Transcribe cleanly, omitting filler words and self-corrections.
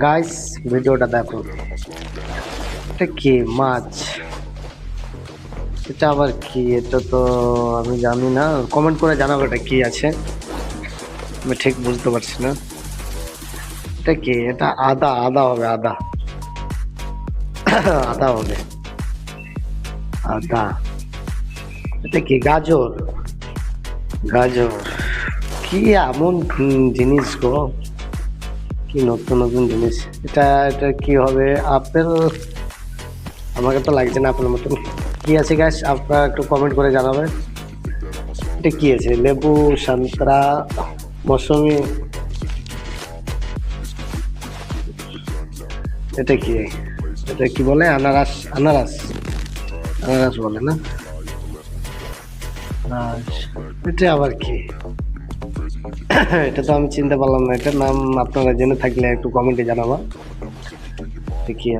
Guys ভিডিওটা দেখো, এটা কি মাছ? এটা আবার কি? এটা তো আমি জানি না, কমেন্ট করে জানাবো এটা কি আছে, আমি ঠিক বুঝতে পারছি না। এটা কি? এটা আদা, আদা হবে, আদা। আদা হবে, আদা। এটা কি? গাজর, গাজর। কি এমন জিনিস গো, কি নতুন নতুন জিনিস। এটা এটা কি হবে? আপেল? আমাকে তো লাগছে না আপেলের মতন। কি আছে গাছ, আপনারা একটু কমেন্ট করে জানাবেন। এটা কি আছে? লেবু, সান্তরা, মৌসুমি। এটা কি? এটা কি বলে? আনারস, আনারস, আনারস বলে না? এটা আবার কি? এটা তো আমি চিনতে পারলাম না, এটার নাম আপনারা জেনে থাকলে একটু কমেন্টে জানাবা। এটা কি?